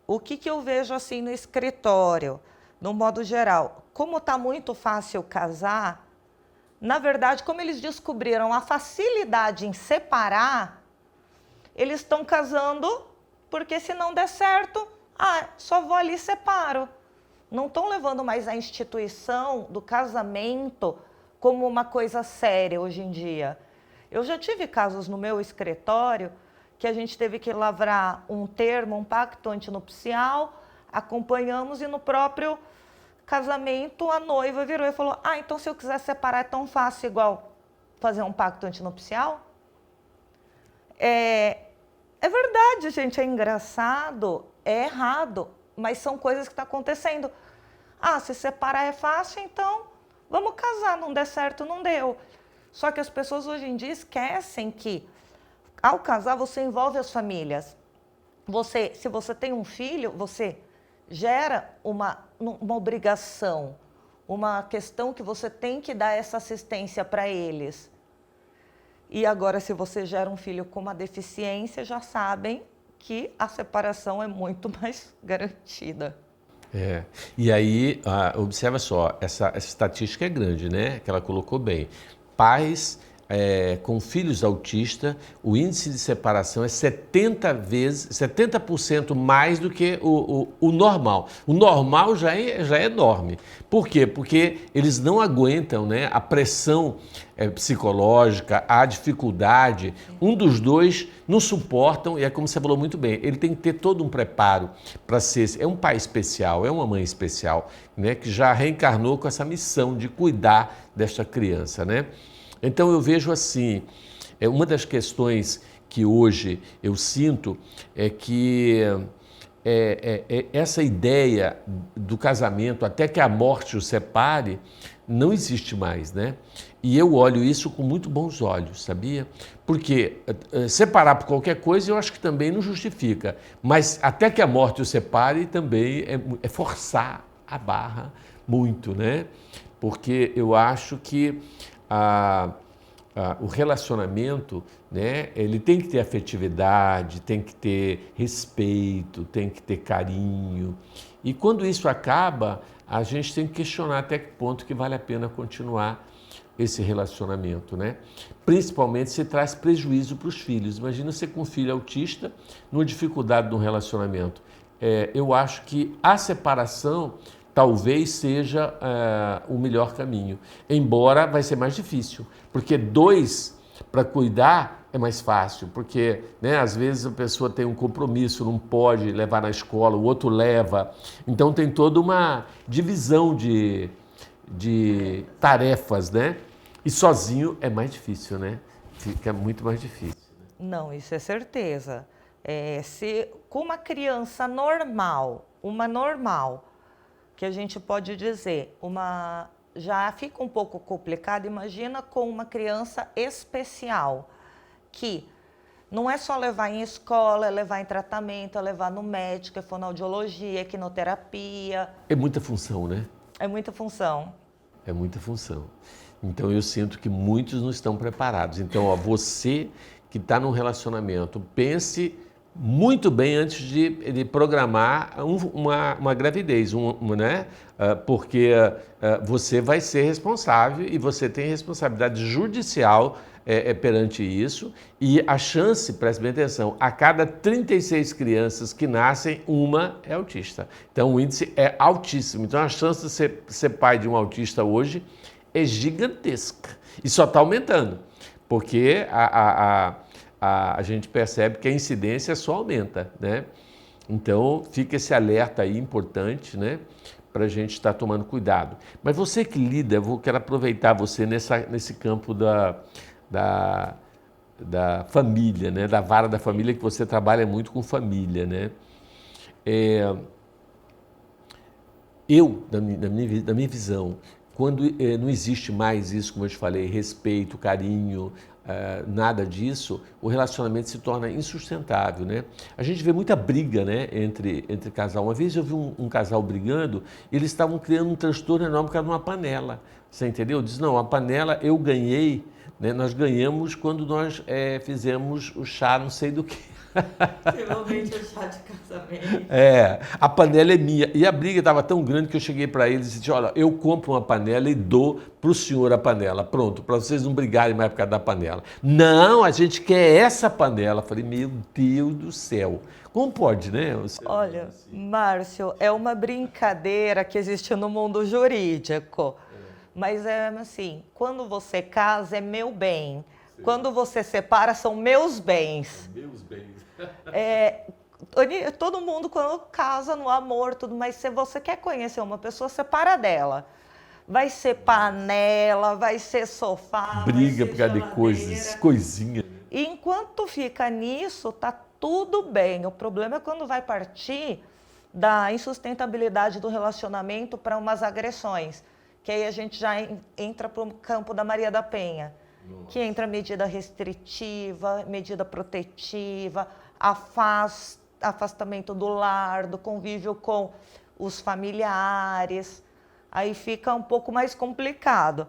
O que eu vejo assim no escritório, no modo geral, como está muito fácil casar, na verdade, como eles descobriram a facilidade em separar, eles estão casando porque se não der certo, só vou ali e separo. Não estão levando mais a instituição do casamento como uma coisa séria hoje em dia. Eu já tive casos no meu escritório que a gente teve que lavrar um termo, um pacto antinupcial, acompanhamos e no próprio casamento a noiva virou e falou, então se eu quiser separar é tão fácil igual fazer um pacto antinupcial? É verdade, gente, é engraçado, é errado, mas são coisas que estão acontecendo. Se separar é fácil, então vamos casar, não der certo, não deu. Só que as pessoas hoje em dia esquecem que ao casar você envolve as famílias. Se você tem um filho, você gera uma obrigação, uma questão que você tem que dar essa assistência para eles. E agora, se você gera um filho com uma deficiência, já sabem que a separação é muito mais garantida. E aí, observa só, essa estatística é grande, né? Que ela colocou bem. Pais com filhos autistas, o índice de separação é 70% mais do que o normal. O normal já é enorme. Por quê? Porque eles não aguentam, né, a pressão psicológica, a dificuldade. Um dos dois não suportam, e é como você falou muito bem, ele tem que ter todo um preparo para ser... É um pai especial, é uma mãe especial, né, que já reencarnou com essa missão de cuidar desta criança, né? Então eu vejo assim, uma das questões que hoje eu sinto é que essa ideia do casamento até que a morte o separe não existe mais, né? E eu olho isso com muito bons olhos, sabia? Porque separar por qualquer coisa eu acho que também não justifica, mas até que a morte o separe também é forçar a barra muito, né? Porque eu acho que o relacionamento, né, ele tem que ter afetividade, tem que ter respeito, tem que ter carinho. E quando isso acaba, a gente tem que questionar até que ponto que vale a pena continuar esse relacionamento, né? Principalmente se traz prejuízo para os filhos. Imagina você com um filho autista, numa dificuldade no relacionamento. Eu acho que a separação talvez seja o melhor caminho, embora vai ser mais difícil, porque dois para cuidar é mais fácil, porque, né, às vezes a pessoa tem um compromisso, não pode levar na escola, o outro leva, então tem toda uma divisão de tarefas, né? E sozinho é mais difícil, né? Fica muito mais difícil. Não, isso é certeza. Se com uma criança normal, uma normal, que a gente pode dizer, já fica um pouco complicado, imagina com uma criança especial, que não é só levar em escola, é levar em tratamento, é levar no médico, é fonoaudiologia, é quinoterapia. É muita função, né? É muita função. É muita função. Então eu sinto que muitos não estão preparados. Então, ó, você que está num relacionamento, pense muito bem antes de programar uma gravidez, né? Porque você vai ser responsável e você tem responsabilidade judicial perante isso, e a chance, preste bem atenção, a cada 36 crianças que nascem, uma é autista. Então o índice é altíssimo. Então a chance de ser pai de um autista hoje é gigantesca e só está aumentando, porque a gente percebe que a incidência só aumenta, né? Então fica esse alerta aí importante, né? Para a gente estar tomando cuidado. Mas você que lida, quero aproveitar você nesse campo da família, né? Da vara da família, que você trabalha muito com família, né? Da minha visão, quando não existe mais isso, como eu te falei, respeito, carinho, nada disso, o relacionamento se torna insustentável, né? A gente vê muita briga, né, entre casal. Uma vez eu vi um casal brigando, eles estavam criando um transtorno enorme por causa de uma panela. Você entendeu? Diz, não, a panela eu ganhei, né? Nós ganhamos quando nós fizemos o chá não sei do que. Finalmente o chá de casamento. A panela é minha. E a briga estava tão grande que eu cheguei para eles e disse, olha, eu compro uma panela e dou para o senhor a panela. Pronto, para vocês não brigarem mais por causa da panela. Não, a gente quer essa panela. Eu falei, meu Deus do céu. Como pode, né? Olha, Márcio, é uma brincadeira que existe no mundo jurídico. Mas é assim, quando você casa é meu bem. Sim. Quando você separa são meus bens. Meus bens. Todo mundo quando casa no amor, tudo, mas se você quer conhecer uma pessoa, separa dela. Vai ser panela, vai ser sofá, briga vai ser por causa de coisas, coisinha. E enquanto fica nisso, tá tudo bem. O problema é quando vai partir da insustentabilidade do relacionamento para umas agressões. Que aí a gente já entra para o campo da Maria da Penha. Nossa. Que entra medida restritiva, medida protetiva, afastamento do lar, do convívio com os familiares. Aí fica um pouco mais complicado.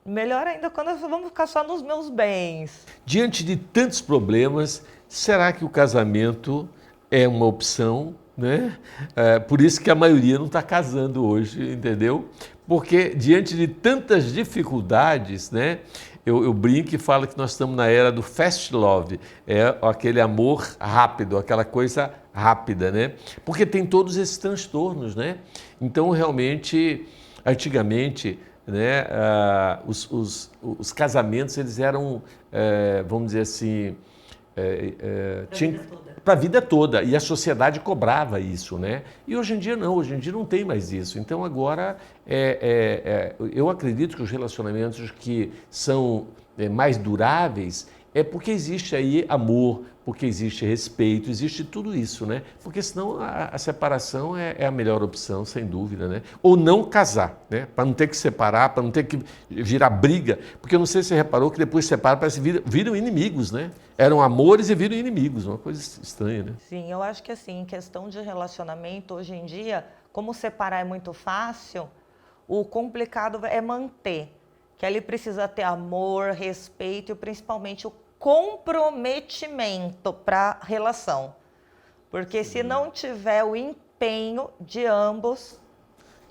Melhor ainda quando vamos ficar só nos meus bens. Diante de tantos problemas, será que o casamento é uma opção, né? Por isso que a maioria não está casando hoje, entendeu? Porque diante de tantas dificuldades, né? Eu brinco e falo que nós estamos na era do fast love, aquele amor rápido, aquela coisa rápida, né? Porque tem todos esses transtornos, né? Então, realmente, antigamente, né, os casamentos, eles eram, vamos dizer assim, para a vida toda, e a sociedade cobrava isso, né? E hoje em dia não tem mais isso. Então agora eu acredito que os relacionamentos que são mais duráveis é porque existe aí amor, porque existe respeito, existe tudo isso, né? Porque senão a separação é a melhor opção, sem dúvida, né? Ou não casar, né? Para não ter que separar, para não ter que virar briga, porque eu não sei se você reparou que depois separa, parece que viram inimigos, né? Eram amores e viram inimigos, uma coisa estranha, né? Sim, eu acho que assim, em questão de relacionamento, hoje em dia, como separar é muito fácil, o complicado é manter, que ali precisa ter amor, respeito e principalmente o comprometimento para a relação. Porque se não tiver o empenho de ambos...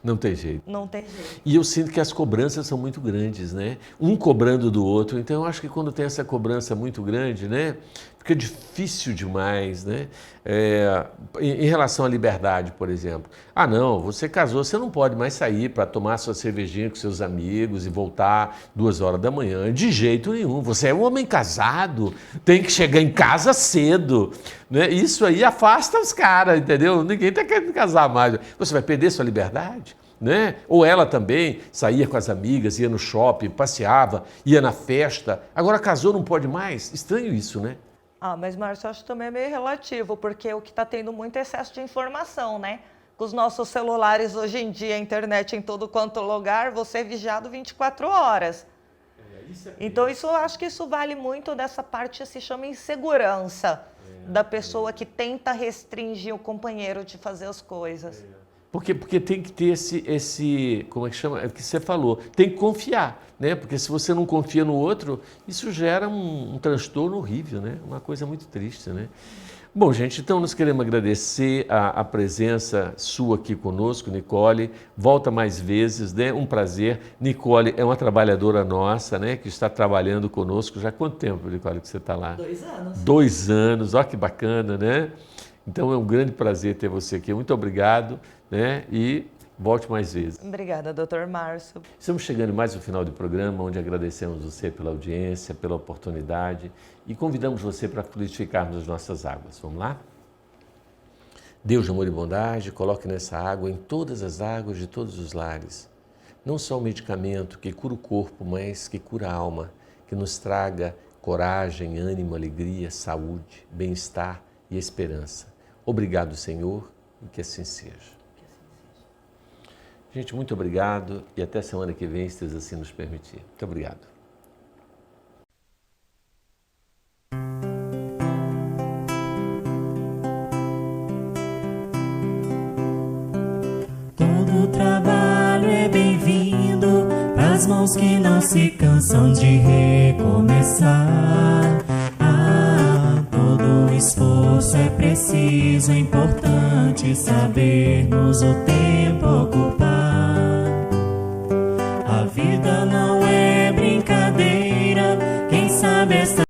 Não tem jeito. Não tem jeito. E eu sinto que as cobranças são muito grandes, né? Um cobrando do outro. Então, eu acho que quando tem essa cobrança muito grande, né? Fica difícil demais, né? Em relação à liberdade, por exemplo. Ah, não, você casou, você não pode mais sair para tomar sua cervejinha com seus amigos e voltar 2 horas da manhã. De jeito nenhum. Você é um homem casado, tem que chegar em casa cedo, né? Isso aí afasta os caras, entendeu? Ninguém está querendo casar mais. Você vai perder sua liberdade? né? Ou ela também saía com as amigas, ia no shopping, passeava, ia na festa. Agora casou, não pode mais? Estranho isso, né? Mas Márcio, eu acho que também é meio relativo, porque o que está tendo muito excesso de informação, né? Com os nossos celulares hoje em dia, a internet em todo quanto lugar, você é vigiado 24 horas. Então, eu acho que isso vale muito dessa parte, se chama insegurança, da pessoa que tenta restringir o companheiro de fazer as coisas. Porque tem que ter esse, como é que chama? É o que você falou, tem que confiar, né? Porque se você não confia no outro, isso gera um transtorno horrível, né? Uma coisa muito triste, né? Bom, gente, então nós queremos agradecer a presença sua aqui conosco, Nicole. Volta mais vezes, né? Um prazer. Nicole é uma trabalhadora nossa, né? Que está trabalhando conosco. Já há quanto tempo, Nicole, que você está lá? 2 anos. 2 anos, olha que bacana, né? Então é um grande prazer ter você aqui. Muito obrigado, né? E volte mais vezes. Obrigada, Dr. Márcio. Estamos chegando mais ao final do programa, onde agradecemos você pela audiência, pela oportunidade e convidamos você para fluidificarmos as nossas águas. Vamos lá? Deus de amor e bondade, coloque nessa água, em todas as águas de todos os lares, não só o medicamento que cura o corpo, mas que cura a alma, que nos traga coragem, ânimo, alegria, saúde, bem-estar e esperança. Obrigado, Senhor, e que assim seja. Gente, muito obrigado e até semana que vem, se Deus assim nos permitir. Muito obrigado. Todo trabalho é bem-vindo pras mãos que não se cansam de recomeçar. Todo esforço é preciso, é importante sabermos o tempo ocupar. A vida não é brincadeira, quem sabe essa